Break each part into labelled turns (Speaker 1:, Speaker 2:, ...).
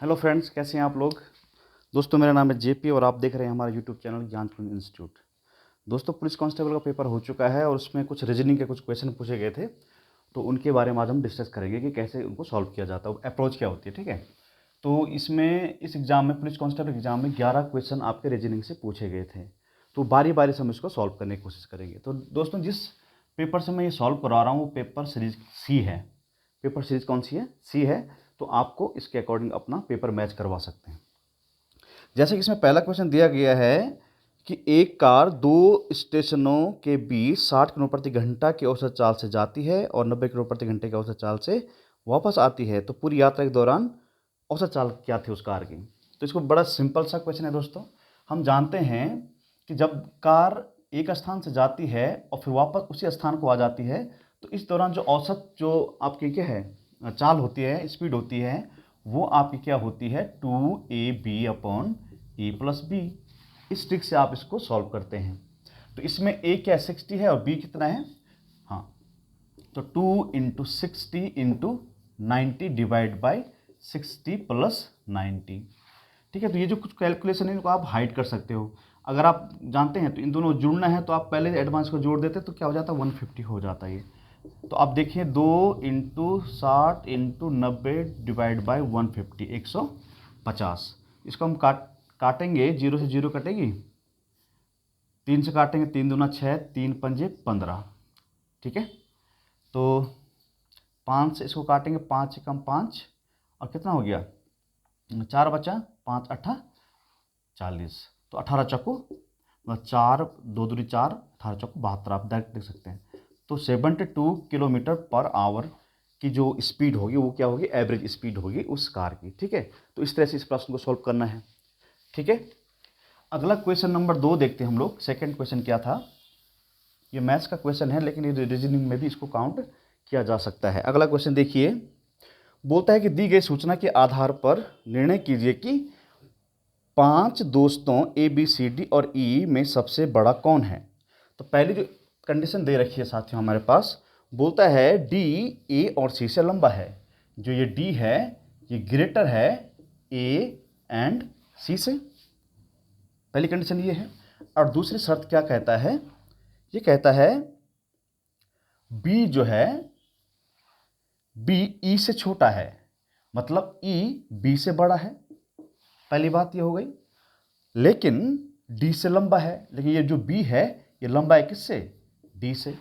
Speaker 1: Hello friends, कैसे हैं आप लोग। दोस्तों, मेरा नाम है जेपी और आप देख रहे हैं हमारा यूट्यूब चैनल ज्ञानकुंज इंस्टीट्यूट। दोस्तों, पुलिस कांस्टेबल का पेपर हो चुका है और उसमें कुछ रीजनिंग के कुछ क्वेश्चन पूछे गए थे, तो उनके बारे में आज हम डिस्कस करेंगे कि कैसे उनको सॉल्व किया जाता है, अप्रोच क्या होती है। ठीक है, तो इस एग्ज़ाम में, पुलिस कांस्टेबल एग्ज़ाम में 11 क्वेश्चन आपके रीजनिंग से पूछे गए थे, तो बारी बारी से हम इसको सॉल्व करने की कोशिश करेंगे। तो दोस्तों, जिस पेपर से मैं ये सॉल्व करा रहा हूँ वो पेपर सीरीज सी है। पेपर सीरीज कौन सी है? सी है। तो आपको इसके अकॉर्डिंग अपना पेपर मैच करवा सकते हैं। जैसे कि इसमें पहला क्वेश्चन दिया गया है कि एक कार दो स्टेशनों के बीच 60 किलोमीटर प्रति घंटा की औसत चाल से जाती है और 90 किलोमीटर प्रति घंटे की औसत चाल से वापस आती है, तो पूरी यात्रा के दौरान औसत चाल क्या थी उस कार की। तो इसको बड़ा सिंपल सा क्वेश्चन है दोस्तों। हम जानते हैं कि जब कार एक स्थान से जाती है और फिर वापस उसी स्थान को आ जाती है, तो इस दौरान जो औसत जो आपकी क्या है चाल होती है, स्पीड होती है, वो आपकी क्या होती है 2ab/e+b। इस ट्रिक से आप इसको सॉल्व करते हैं। तो इसमें a क्या 60 है और b कितना है? हाँ, तो 2 × 60 × 90 डिवाइड बाई 60 + 90। ठीक है, तो ये जो कुछ कैलकुलेशन है इनको आप हाइड कर सकते हो। अगर आप जानते हैं तो इन दोनों जुड़ना है तो आप पहले एडवांस को जोड़ देते तो क्या हो जाता है 150 हो जाता है ये। तो आप देखिए 2 × 60 × 90 डिवाइड बाई 150 150। इसको हम काटेंगे, 0 से 0 कटेगी, 3 से काटेंगे, 3 दूना 6, 3 पंजे 15। ठीक है, तो 5 से इसको काटेंगे, 5 से कम 5, और कितना हो गया 4 बचा, 5 8 40। तो 18 चक्कू 4, 2 दूनी 4, 18 चक्कू 72, आप डायरेक्ट देख सकते हैं। तो 72 किलोमीटर पर आवर की जो स्पीड होगी वो क्या होगी, एवरेज स्पीड होगी उस कार की। ठीक है, तो इस तरह से इस प्रश्न को सॉल्व करना है। ठीक है, अगला क्वेश्चन नंबर 2 देखते हैं हम लोग। सेकंड क्वेश्चन क्या था? ये मैथ्स का क्वेश्चन है लेकिन ये रीजनिंग में भी इसको काउंट किया जा सकता है। अगला क्वेश्चन देखिए, बोलता है कि दी गई सूचना के आधार पर निर्णय कीजिए कि 5 दोस्तों ABCD और E में सबसे बड़ा कौन है। तो पहली जो कंडीशन दे रखी है साथियों हमारे पास, बोलता है D A और C से लंबा है। जो ये D है ये ग्रेटर है A एंड C से। पहली कंडीशन ये है। और दूसरी शर्त क्या कहता है? ये कहता है B जो है B E से छोटा है, मतलब E B से बड़ा है। पहली बात ये हो गई। लेकिन D से लंबा है, लेकिन ये जो B है ये लंबा है किससे? D से।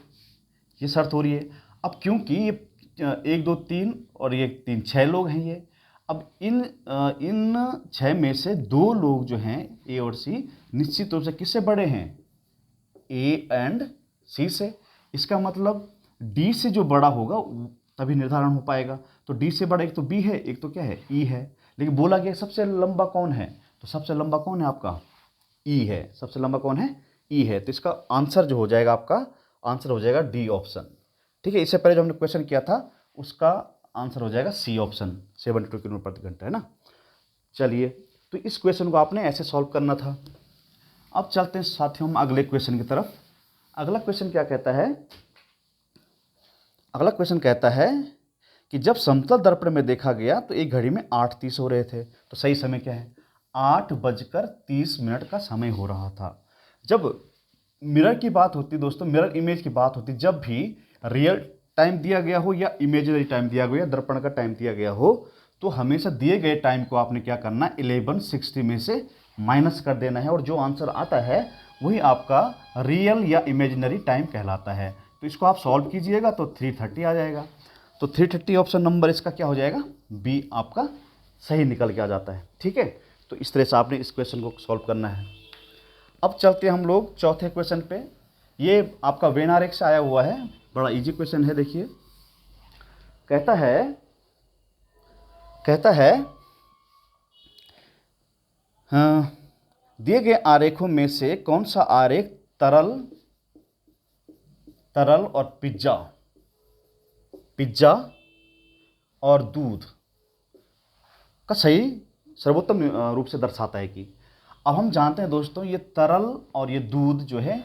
Speaker 1: ये शर्त हो रही है। अब क्योंकि ये 1 2 3 और ये 3 6 लोग हैं ये। अब इन 6 में से 2 लोग जो हैं A और C निश्चित रूप से किससे बड़े हैं? A एंड C से। इसका मतलब D से जो बड़ा होगा तभी निर्धारण हो पाएगा। तो D से बड़ा एक तो B है, एक तो क्या है E है। लेकिन बोला गया सबसे लंबा कौन है, तो सबसे लंबा कौन है आपका? E है। सबसे लंबा कौन है? E है। तो इसका आंसर जो हो जाएगा, आपका आंसर हो जाएगा डी ऑप्शन। ठीक है, इससे पहले जो हमने क्वेश्चन किया था उसका आंसर हो जाएगा सी ऑप्शन, 72 किलोमीटर प्रति घंटा, है ना। चलिए, तो इस क्वेश्चन को आपने ऐसे सॉल्व करना था। अब चलते हैं साथियों हम अगले क्वेश्चन की तरफ। अगला क्वेश्चन क्या कहता है? अगला क्वेश्चन कहता है कि जब समतल दर्पण में देखा गया तो एक घड़ी में 8:30 हो रहे थे। तो सही समय क्या है? 8:30 का समय हो रहा था। जब मिरर की बात होती दोस्तों, मिरर इमेज की बात होती, जब भी रियल टाइम दिया गया हो या इमेजिनरी टाइम दिया गया, दर्पण का टाइम दिया गया हो, तो हमेशा दिए गए टाइम को आपने क्या करना है 1160 में से माइनस कर देना है, और जो आंसर आता है वही आपका रियल या इमेजिनरी टाइम कहलाता है। तो इसको आप सॉल्व कीजिएगा तो 330 आ जाएगा। तो 330 ऑप्शन नंबर इसका क्या हो जाएगा? बी आपका सही निकल के आ जाता है। ठीक है, तो इस तरह से आपने इस क्वेश्चन को सॉल्व करना है। अब चलते हैं हम लोग चौथे क्वेश्चन पे। ये आपका वेनारेक से आया हुआ है, बड़ा इजी क्वेश्चन है। देखिए, कहता है हाँ, दिए गए आरेखों में से कौन सा आरेख तरल और पिज्जा और दूध का सही सर्वोत्तम रूप से दर्शाता है कि। अब हम जानते हैं दोस्तों ये तरल और ये दूध जो है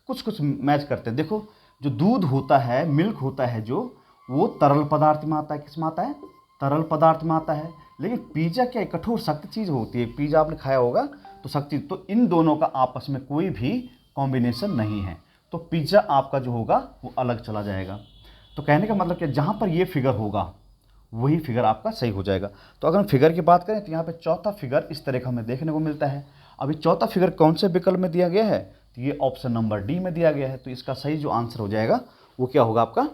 Speaker 1: कुछ मैच करते हैं। देखो, जो दूध होता है, मिल्क होता है जो, वो तरल पदार्थ में आता है। किस में आता है? तरल पदार्थ में आता है। लेकिन पिज्जा क्या है, कठोर सख्त चीज़ होती है। पिज्जा आपने खाया होगा तो सख्त चीज़, तो इन दोनों का आपस में कोई भी कॉम्बिनेशन नहीं है, तो पिज्जा आपका जो होगा वो अलग चला जाएगा। तो कहने का मतलब कि जहाँ पर ये फिगर होगा वही फिगर आपका सही हो जाएगा। तो अगर हम फिगर की बात करें तो यहाँ पे चौथा फिगर इस तरह का हमें देखने को मिलता है। अभी चौथा फिगर कौन से विकल्प में दिया गया है, तो ये ऑप्शन नंबर डी में दिया गया है। तो इसका सही जो आंसर हो जाएगा वो क्या होगा, आपका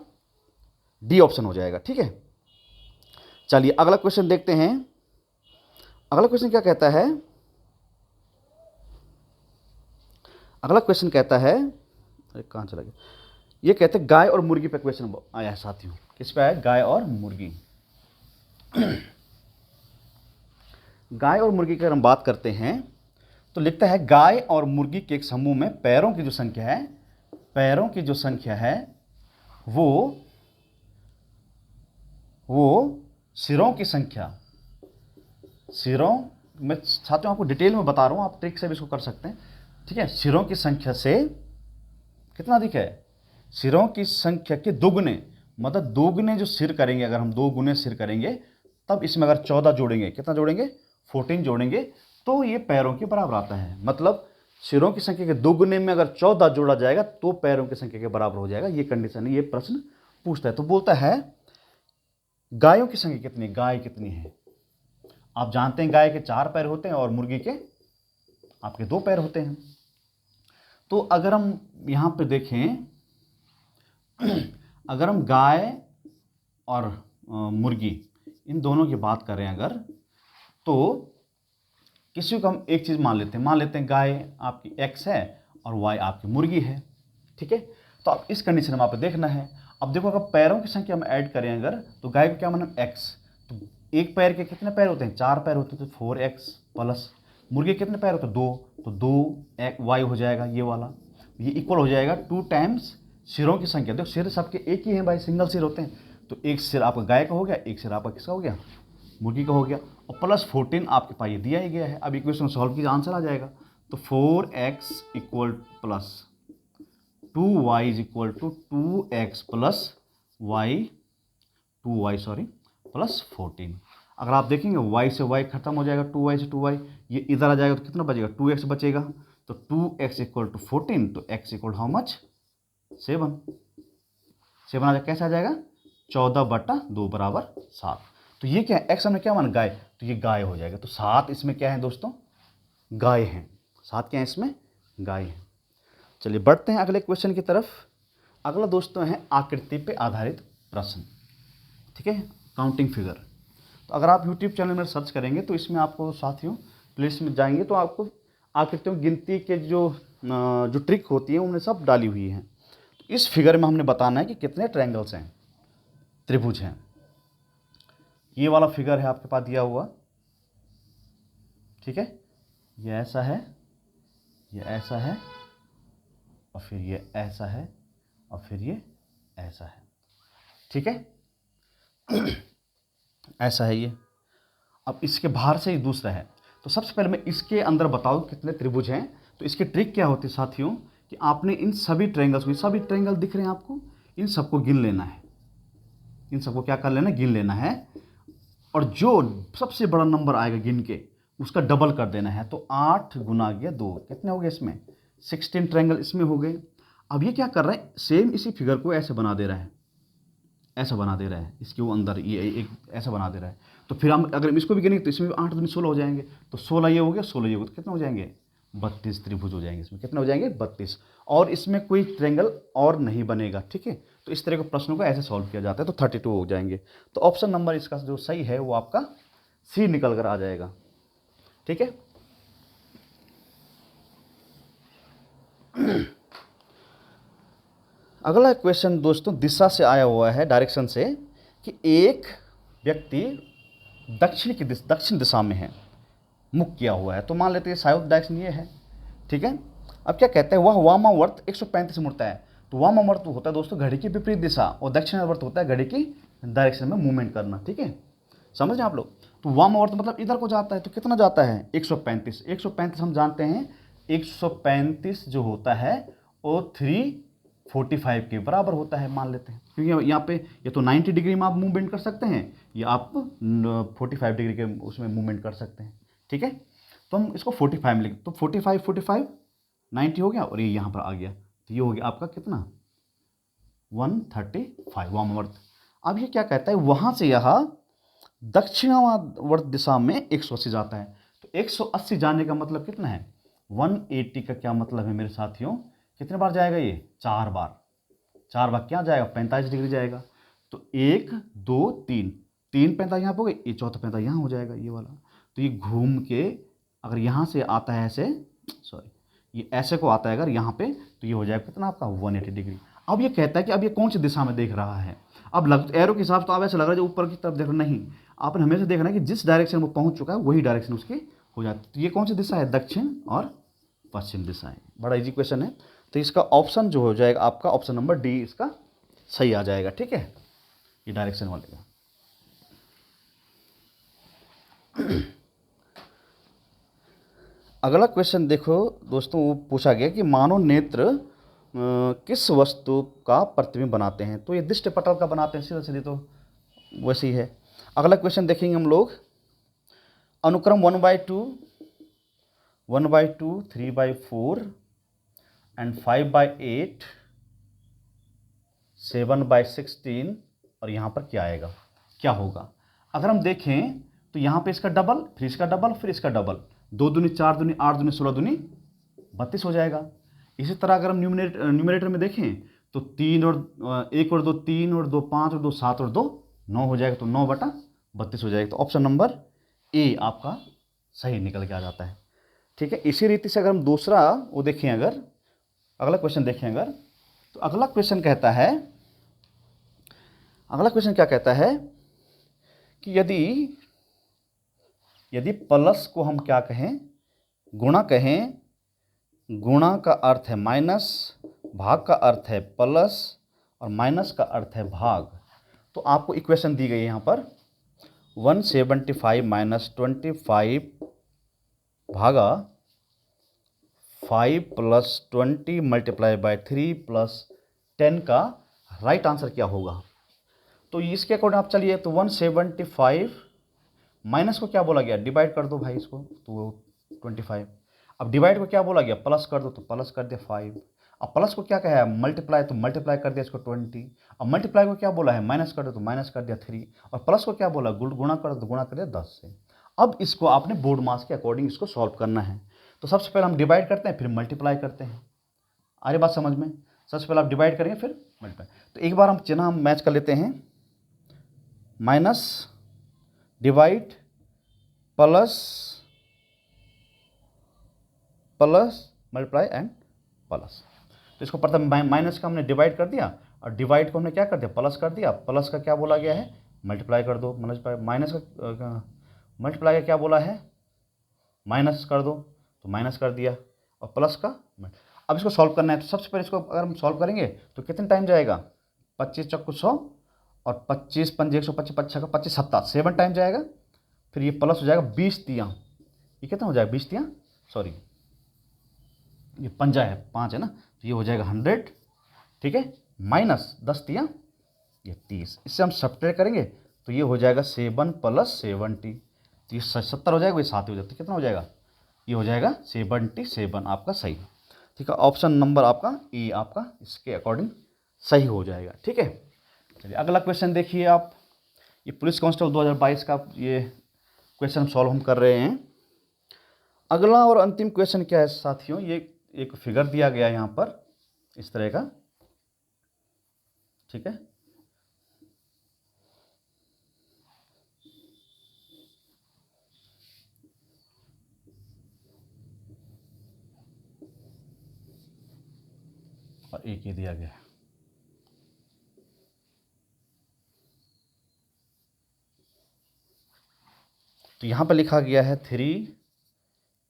Speaker 1: डी ऑप्शन हो जाएगा। ठीक है, चलिए अगला क्वेश्चन देखते हैं। अगला क्वेश्चन क्या कहता है, अगला क्वेश्चन कहता है, अरे कहाँ चला गया, ये कहते हैं गाय और मुर्गी पे क्वेश्चन आया है साथियों। किस पे आया, गाय और मुर्गी। गाय और मुर्गी की अगर हम बात करते हैं तो लिखता है गाय और मुर्गी के एक समूह में पैरों की जो संख्या है, पैरों की जो संख्या है वो सिरों की संख्या, सिरों में साथियों आपको डिटेल में बता रहा हूँ, आप ट्रिक से भी इसको कर सकते हैं। ठीक है, सिरों की संख्या से कितना अधिक है, सिरों की संख्या के दोगुने, मतलब दोगुने जो सिर करेंगे, अगर हम 2 गुने सिर करेंगे तब इसमें अगर 14 जोड़ेंगे, कितना जोड़ेंगे, 14 जोड़ेंगे, तो ये पैरों के बराबर आता है। मतलब सिरों की संख्या के दोगुने में अगर 14 जोड़ा जाएगा तो पैरों की संख्या के बराबर हो जाएगा। ये कंडीशन है, ये प्रश्न पूछता है। तो बोलता है गायों की संख्या कितनी, गाय कितनी है। आप जानते हैं गाय के 4 पैर होते हैं और मुर्गी के आपके 2 पैर होते हैं। तो अगर हम यहाँ पे देखें, अगर हम गाय और मुर्गी इन दोनों की बात करें अगर, तो किसी को हम एक चीज़ मान लेते हैं गाय आपकी x है और y आपकी मुर्गी है। ठीक है, तो अब इस कंडीशन में आपको देखना है। अब देखो, अगर पैरों की संख्या हम ऐड करें अगर, तो गाय को क्या माना x, तो एक पैर के कितने पैर होते हैं, 4 पैर होते हैं, तो 4x प्लस मुर्गी कितने पैर होते हैं, 2, तो 2y हो जाएगा ये वाला। ये इक्वल हो जाएगा 2 टाइम्स सिरों की संख्या। देखो सिर सबके एक ही है भाई, सिंगल सिर होते हैं, तो एक सिर आपका गाय का हो गया, एक सिर आपका किसका हो गया, मुर्गी का हो गया, और प्लस 14 आपके पास ये दिया ही गया है। अब इक्वेशन सॉल्व कीजिए, आंसर आ जाएगा। तो 4x equal plus 2y is equal to 2x प्लस y, 2y सॉरी प्लस 14। अगर आप देखेंगे y से y खत्म हो जाएगा, 2y से 2y, ये इधर आ जाएगा तो कितना बचेगा, 2x बचेगा। तो 2x इक्वल टू 14, तो x इक्वल हाउ मच, 7 आ जाएगा। कैसे आ जाएगा, 14/2 बराबर 7। तो ये क्या है, x हमने क्या माना, गाय, तो ये गाय हो जाएगा। तो 7 इसमें क्या है दोस्तों, गाय हैं। 7 क्या है इसमें, गाय है। चलिए बढ़ते हैं अगले क्वेश्चन की तरफ। अगला दोस्तों है आकृति पे आधारित प्रश्न। ठीक है, काउंटिंग फिगर। तो अगर आप यूट्यूब चैनल में सर्च करेंगे तो इसमें आपको साथियों प्लेलिस्ट में जाएंगे तो आपको आकृतियों की गिनती के जो ट्रिक होती है उनमें सब डाली हुई हैं। तो इस फिगर में हमने बताना है कि कितने ट्रायंगल्स हैं, त्रिभुज हैं। ये वाला फिगर है आपके पास दिया हुआ। ठीक है, ये ऐसा है, ये ऐसा है, और फिर ये ऐसा है, और फिर ये ऐसा है। ठीक है, ऐसा है ये। अब इसके बाहर से ही दूसरा है। तो सबसे पहले मैं इसके अंदर बताऊं कितने त्रिभुज हैं। तो इसकी ट्रिक क्या होती है साथियों, कि आपने इन सभी ट्रायंगल्स को, सभी ट्रायंगल दिख रहे हैं आपको, इन सबको गिन लेना है। इन सबको क्या कर लेना, गिन लेना है, और जो सबसे बड़ा नंबर आएगा गिन के उसका डबल कर देना है। तो 8 गुना 2 कितने हो गए इसमें, 16 ट्रायंगल इसमें हो गए। अब ये क्या कर रहा है, सेम इसी फिगर को ऐसे बना दे रहा है, ऐसा बना दे रहा है, इसके वो अंदर ये एक ऐसा बना दे रहा है। तो फिर हम अगर इसको भी गिनेंगे तो इसमें भी 8 दूनी 16 हो जाएंगे। तो 16 ये हो गया, 16 ये हो गया, तो कितने हो जाएंगे, 32 त्रिभुज हो जाएंगे। इसमें कितने हो जाएंगे, 32। और इसमें कोई ट्रायंगल और नहीं बनेगा। ठीक है, तो इस तरह के प्रश्नों को ऐसे सॉल्व किया जाता है। तो 32 हो जाएंगे। तो ऑप्शन नंबर इसका जो सही है वो आपका सी निकल कर आ जाएगा। ठीक है, अगला क्वेश्चन दोस्तों दिशा से आया हुआ है, डायरेक्शन से, कि एक व्यक्ति दक्षिण दिशा में है, मुख किया हुआ है। तो मान लेते हैं साउथ डायरेक्शन ये है। ठीक है, अब क्या कहते हैं, वह वामावर्त 135 मुड़ता है। तो वामावर्त होता है दोस्तों घड़ी की विपरीत दिशा, और दक्षिणावर्त होता है घड़ी की डायरेक्शन में मूवमेंट करना। ठीक है, समझ रहे हैं आप लोग। तो वामावर्त मतलब इधर को जाता है, तो कितना जाता है, 135। 135 हम जानते हैं, 135 जो होता है वो 3 45 के बराबर होता है मान लेते हैं, क्योंकि यहाँ पे ये तो 90 डिग्री में आप मूवमेंट कर सकते हैं, या आप 45 डिग्री के उसमें मूवमेंट कर सकते हैं। ठीक है, तो हम इसको 45 में लिख, तो 45 90 हो गया, और ये यहाँ पर आ गया, तो ये हो गया आपका कितना 135 वामावर्त। अब ये क्या कहता है, वहाँ से यहाँ दक्षिणावर्त दिशा में 180 जाता है, तो 180 जाने का मतलब कितना है 180 का क्या मतलब है मेरे साथियों, कितने बार जाएगा ये 4 बार, 4 बार क्या जाएगा 45 डिग्री जाएगा, तो 1 2 3 3 45 यहाँ पे हो गए, ये चौथा 45 यहाँ हो जाएगा ये वाला, तो ये घूम के अगर यहाँ से आता है ऐसे, सॉरी ये ऐसे को आता है अगर यहाँ पे, तो ये हो जाएगा कितना आपका 180 डिग्री। अब ये कहता है कि अब ये कौन सी दिशा में देख रहा है, अब एरो के हिसाब से तो अब ऐसा लग रहा है जो ऊपर की तरफ देख रहा, नहीं, आपने हमेशा देखना है कि जिस डायरेक्शन में पहुंच चुका है वही डायरेक्शन उसकी हो जाती है। तो ये कौन सी दिशा है, दक्षिण और पश्चिम दिशा है। बड़ा इजी क्वेश्चन है, तो इसका ऑप्शन जो हो जाएगा आपका ऑप्शन नंबर डी इसका सही आ जाएगा। ठीक है, ये डायरेक्शन वाले का। अगला क्वेश्चन देखो दोस्तों, वो पूछा गया कि मानव नेत्र किस वस्तु का प्रतिबिंब बनाते हैं, तो ये दृष्टि पटल का बनाते हैं, सीधा सीधे तो वैसे ही है। अगला क्वेश्चन देखेंगे हम लोग, अनुक्रम 1/2 1/2 3/4 एंड 5/8 7/16, और यहाँ पर क्या आएगा, क्या होगा। अगर हम देखें तो यहाँ पे इसका डबल, फिर इसका डबल, फिर इसका डबल, 2 दूनी 4 दूनी 8 दूनी 16 दूनी 32 हो जाएगा। इसी तरह अगर हम न्यूमरेटर में देखें तो 3 और 1 और 2 3 और 2 5 और 2 7 और 2 9 हो जाएगा, तो 9/32 हो जाएगा। तो ऑप्शन नंबर ए आपका सही निकल के आ जाता है। ठीक है, इसी रीति से अगर हम दूसरा वो देखें, अगर अगला क्वेश्चन देखें अगर, तो अगला क्वेश्चन कहता है, अगला क्वेश्चन क्या कहता है कि यदि प्लस को हम क्या कहें, गुणा कहें, गुणा का अर्थ है माइनस, भाग का अर्थ है प्लस, और माइनस का अर्थ है भाग, तो आपको इक्वेशन दी गई है यहाँ पर 175 - 25 भागा 5 + 20 × 3 + 10 का राइट आंसर क्या होगा। तो इसके अकॉर्डिंग आप चलिए, तो 175 माइनस को क्या बोला गया, डिवाइड कर दो भाई इसको, तो 25, अब डिवाइड को क्या बोला गया, प्लस कर दो, तो प्लस कर दिया 5, अब प्लस को क्या कहा है मल्टीप्लाई, तो मल्टीप्लाई कर दिया इसको 20, अब मल्टीप्लाई को क्या बोला है माइनस कर दो, तो माइनस कर दिया 3, और प्लस को क्या बोला गुणा कर दो, तो गुणा कर दिया 10 से। अब इसको आपने बोर्ड मास के अकॉर्डिंग इसको सॉल्व करना है, तो सबसे पहले हम डिवाइड करते हैं, फिर मल्टीप्लाई करते हैं। आ रही बात समझ में, सबसे पहले आप डिवाइड करेंगे फिर मल्टीप्लाई। तो एक बार हम चिन्ह हम मैच कर लेते हैं, minus divide plus multiply and plus. तो इसको प्रथम माइनस का हमने डिवाइड कर दिया, और डिवाइड को हमने क्या कर दिया प्लस कर दिया, प्लस का क्या बोला गया है मल्टीप्लाई कर दो, माइनस का मल्टीप्लाई का क्या बोला है माइनस कर दो, तो माइनस कर दिया, और प्लस का। अब इसको सॉल्व करना है, तो सबसे पहले इसको अगर हम सॉल्व करेंगे तो कितने टाइम जाएगा, 25 चक्कू 100, और 25 पंजे 125, 25 का 25 7 7 टाइम जाएगा, फिर ये प्लस हो जाएगा 20 तियाँ, ये कितना हो जाएगा 20 तियाँ, सॉरी ये पंजा है 5 है ना, तो ये हो जाएगा 100। ठीक है, माइनस 10 तियाँ ये 30, इससे हम सब्ट्रैक्ट करेंगे तो ये हो जाएगा 7 + 70, तो ये 70 हो जाएगा, ये 7 हो जाता है, कितना हो जाएगा ये हो जाएगा 77 आपका सही। ठीक है, ऑप्शन नंबर आपका ए आपका इसके अकॉर्डिंग सही हो जाएगा। ठीक है, चलिए अगला क्वेश्चन देखिए आप, ये पुलिस कांस्टेबल 2022 का ये क्वेश्चन सॉल्व हम कर रहे हैं। अगला और अंतिम क्वेश्चन क्या है साथियों, ये एक फिगर दिया गया है यहाँ पर इस तरह का। ठीक है, और एक ये दिया गया है, तो यहाँ पर लिखा गया है 3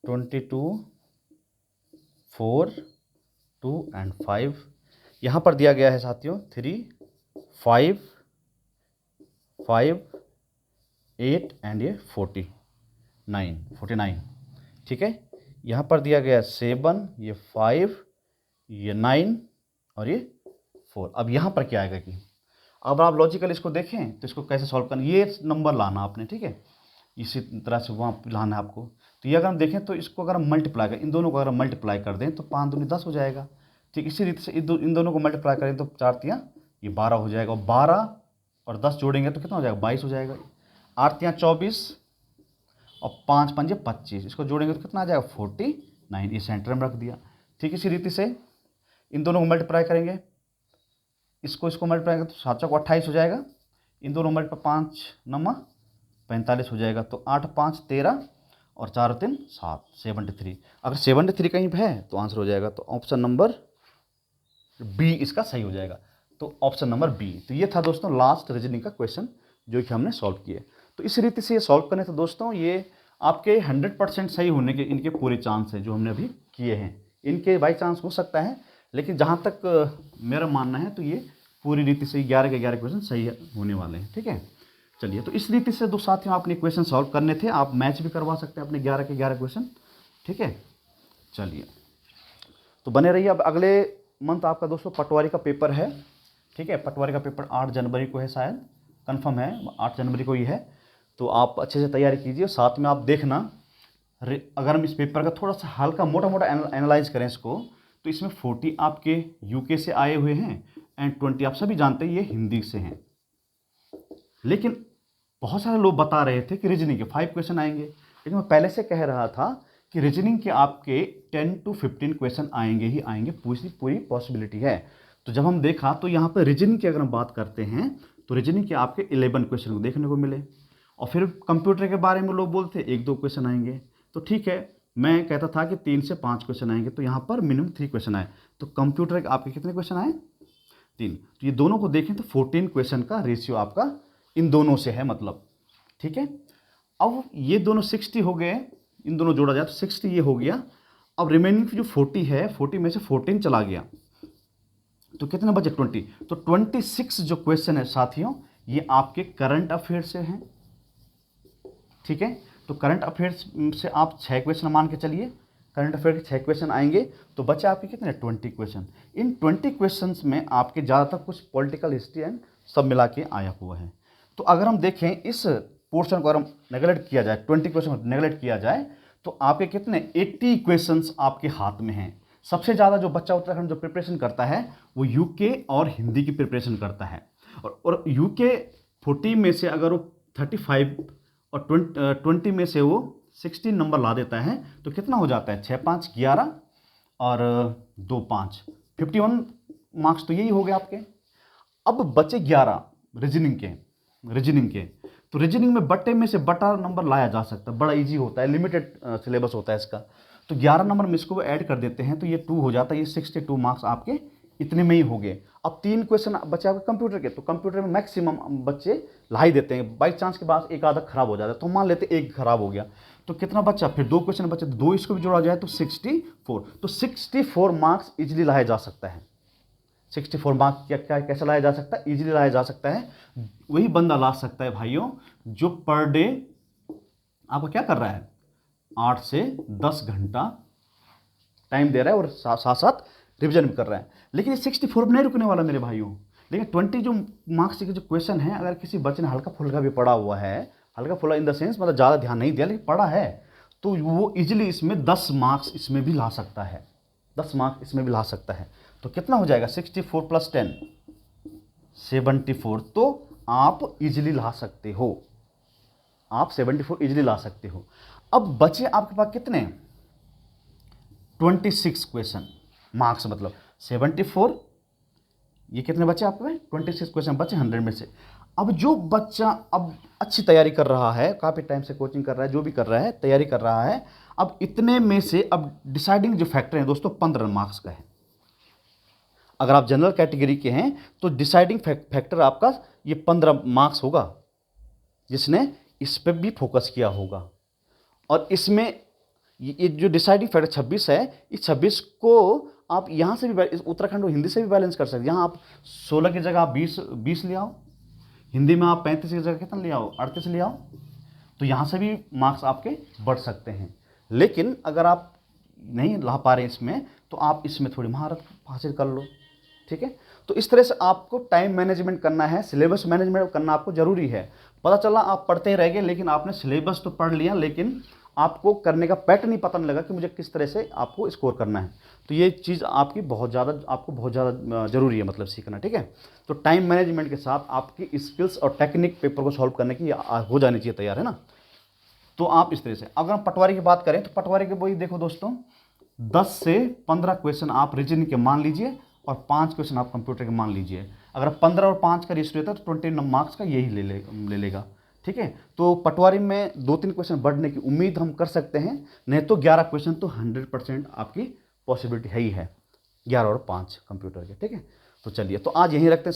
Speaker 1: 22 4 2 एंड 5। यहाँ पर दिया गया है साथियों 3 5 5 8 एंड ये 49। ठीक है, यहाँ पर दिया गया 7, ये 5, ये 9 और ये 4। अब यहाँ पर क्या आएगा कि अब आप लॉजिकल इसको देखें तो इसको कैसे सॉल्व करना, ये नंबर लाना आपने, ठीक है, इसी तरह से वहाँ लाना है आपको। तो ये अगर हम देखें तो इसको अगर हम मल्टीप्लाई करें, इन दोनों को अगर हम मल्टीप्लाई कर दें तो 5 दूनी 10 हो जाएगा। ठीक इसी रीति से इन दोनों को मल्टीप्लाई करें तो 4 तियाँ ये 12 हो जाएगा, और 12 और 10 जोड़ेंगे तो कितना हो जाएगा, 22 हो जाएगा। 8 तियाँ 24 और 5 पंजे 25, इसको जोड़ेंगे तो कितना आ जाएगा, 49। ये सेंटर में रख दिया। ठीक इसी रीति से इन दोनों को मल्टीप्लाई करेंगे, इसको मल्टीप्लाई करेंगे तो 7 चौक 28 हो जाएगा। इन दोनों मल्टीप्लाई 5 9 45 हो जाएगा। तो 8 5 13 और 4 3 7, 73। अगर 73 कहीं पे है तो आंसर हो जाएगा, तो ऑप्शन नंबर बी इसका सही हो जाएगा। तो ऑप्शन नंबर बी। तो ये था दोस्तों लास्ट रीजनिंग का क्वेश्चन जो कि हमने सॉल्व किए। तो इस रीति से ये सॉल्व करने तो दोस्तों ये आपके 100% सही होने के इनके पूरे चांस हैं जो हमने अभी किए हैं। इनके बाई चांस हो सकता है, लेकिन जहाँ तक मेरा मानना है तो ये पूरी रीति से 11 के 11 क्वेश्चन सही होने वाले हैं। ठीक है, चलिए, तो इस रीति से दो साथियों आपने क्वेश्चन सॉल्व करने थे, आप मैच भी करवा सकते हैं अपने 11 के 11 क्वेश्चन। ठीक है, चलिए, तो बने रहिए। अब अगले मंथ आपका दोस्तों पटवारी का पेपर है। ठीक है, पटवारी का पेपर 8 जनवरी को है, शायद कंफर्म है 8 जनवरी को ही है। तो आप अच्छे से तैयारी कीजिए। साथ में आप देखना, अगर हम इस पेपर का थोड़ा सा हल्का मोटा मोटा एनालाइज करें इसको, तो इसमें 40 आपके यूके से आए हुए हैं एंड 20 आप सभी जानते हैं ये हिंदी से हैं। लेकिन बहुत सारे लोग बता रहे थे कि रीजनिंग के 5 क्वेश्चन आएंगे, लेकिन मैं पहले से कह रहा था कि रीजनिंग के आपके 10 to 15 क्वेश्चन आएंगे ही आएंगे, पूरी पॉसिबिलिटी है। तो जब हम देखा तो यहाँ पर रीजनिंग की अगर हम बात करते हैं तो रीजनिंग के आपके 11 क्वेश्चन देखने को मिले, और फिर कंप्यूटर के बारे में लोग बोलते 1-2 क्वेश्चन आएंगे। तो ठीक है, मैं कहता था कि 3 से 5 क्वेश्चन आएंगे, तो यहाँ पर मिनिमम 3 क्वेश्चन आए। तो कंप्यूटर के आपके कितने क्वेश्चन आए, 3। तो ये दोनों को देखें तो 14 क्वेश्चन का रेशियो आपका इन दोनों से है, मतलब। ठीक है, अब ये दोनों 60 हो गए, इन दोनों जोड़ा जाए तो 60 ये हो गया। अब रिमेनिंग जो 40 है, 40 में से 14 चला गया तो कितने बचे, 20। तो 26 जो क्वेश्चन है साथियों ये आपके करंट अफेयर से हैं। ठीक है, तो करंट अफेयर्स से आप 6 क्वेश्चन मान के चलिए, करंट अफेयर के 6 क्वेश्चन आएंगे तो बचे आपके कितने, 20 क्वेश्चन। इन 20 क्वेश्चन में आपके ज़्यादातर कुछ पॉलिटिकल हिस्ट्री एंड सब मिला के आया हुआ है। तो अगर हम देखें इस पोर्शन को अगर हम नेगलेक्ट किया जाए, 20 क्वेश्चन को नेगलेक्ट किया जाए तो आपके कितने 80 क्वेश्चंस आपके हाथ में हैं। सबसे ज़्यादा जो बच्चा उत्तराखंड जो प्रिपरेशन करता है वो यूके और हिंदी की प्रिपरेशन करता है, और यूके 40 में से अगर वो 35 और 20 में से वो 16 नंबर ला देता है तो कितना हो जाता है, 6 5 11 और 2 5 51 मार्क्स। तो यही हो गए आपके। अब बचे 11 रीजनिंग के। तो रीजनिंग में बट्टे में से बटा नंबर लाया जा सकता है, बड़ा इजी होता है, लिमिटेड सिलेबस होता है इसका। तो 11 नंबर में इसको ऐड कर देते हैं तो ये 2 हो जाता है, ये 62 मार्क्स आपके इतने में ही हो गए। अब 3 क्वेश्चन बचे आपके कंप्यूटर के, तो कंप्यूटर में मैक्सिमम बच्चे ला ही देते हैं, बाई चांस के बाद एक आधा खराब हो जाता है, तो मान लेते एक खराब हो गया तो कितना बचा, फिर 2 क्वेश्चन बचे, तो 2 इसको भी जोड़ा जाए तो 64। तो 64 मार्क्स इजिली लाया जा सकता है। 64 मार्क्स क्या कैसे लाया जा सकता है, इजीली लाया जा सकता है। वही बंदा ला सकता है भाइयों जो पर डे आपको क्या कर रहा है, 8 से 10 घंटा टाइम दे रहा है और साथ साथ रिविजन भी कर रहा है। लेकिन ये 64 में नहीं रुकने वाला मेरे भाइयों। लेकिन 20 जो मार्क्स के जो क्वेश्चन है, अगर किसी बच्चे ने हल्का फुल्का भी पढ़ा हुआ है, हल्का फुल्का इन द सेंस मतलब ज़्यादा ध्यान नहीं दिया लेकिन पढ़ा है, तो वो इजीली इसमें 10 मार्क्स इसमें भी ला सकता है, 10 मार्क्स इसमें भी ला सकता है। तो कितना हो जाएगा, 64 + 10 74। तो आप इजीली ला सकते हो, आप 74 इजीली ला सकते हो। अब बचे आपके पास कितने, 26 क्वेश्चन मार्क्स, मतलब 74, ये कितने बचे आपके में, 26 क्वेश्चन बचे 100 में से। अब जो बच्चा अब अच्छी तैयारी कर रहा है, काफ़ी टाइम से कोचिंग कर रहा है, जो भी कर रहा है तैयारी कर रहा है, अब इतने में से अब डिसाइडिंग जो फैक्टर है दोस्तों 15 मार्क्स का है। अगर आप जनरल कैटेगरी के हैं तो डिसाइडिंग फैक्टर आपका ये 15 मार्क्स होगा, जिसने इस पर भी फोकस किया होगा। और इसमें ये जो डिसाइडिंग फैक्टर 26 है, इस 26 को आप यहाँ से भी उत्तराखंड और हिंदी से भी बैलेंस कर सकते हैं। यहाँ आप 16 की जगह आप 20 ले आओ, हिंदी में आप 35 की जगह कितना ले आओ, 38 ले आओ, तो यहाँ से भी मार्क्स आपके बढ़ सकते हैं। लेकिन अगर आप नहीं ला पा रहे इसमें, तो आप इसमें थोड़ी महारत हासिल कर लो। ठीक है। तो इस तरह से आपको टाइम मैनेजमेंट करना है, सिलेबस मैनेजमेंट करना आपको जरूरी है। पता चला आप पढ़ते रह गए, लेकिन आपने सिलेबस तो पढ़ लिया, लेकिन आपको करने का पैटर्न ही पता नहीं लगा कि मुझे किस तरह से आपको स्कोर करना है। तो ये चीज़ आपकी आपको बहुत ज़्यादा जरूरी है, मतलब सीखना, ठीक है। तो टाइम मैनेजमेंट के साथ आपकी स्किल्स और टेक्निक पेपर को सॉल्व करने की हो जानी चाहिए तैयार, है ना। तो आप इस तरह से, अगर हम पटवारी की बात करें तो पटवारी के वही देखो दोस्तों, 10 से 15 क्वेश्चन आप रीजनिंग के मान लीजिए और 5 क्वेश्चन आप कंप्यूटर के मान लीजिए। अगर 15 और 5 का रेशियो रहता है तो 20 मार्क्स का यही ले लेगा, ठीक है। तो पटवारी में 2-3 क्वेश्चन बढ़ने की उम्मीद हम कर सकते हैं, नहीं तो 11 क्वेश्चन तो 100% आपकी पॉसिबिलिटी है ही है, 11 और 5 कंप्यूटर के, ठीक है। तो चलिए, तो आज यहीं रखते हैं।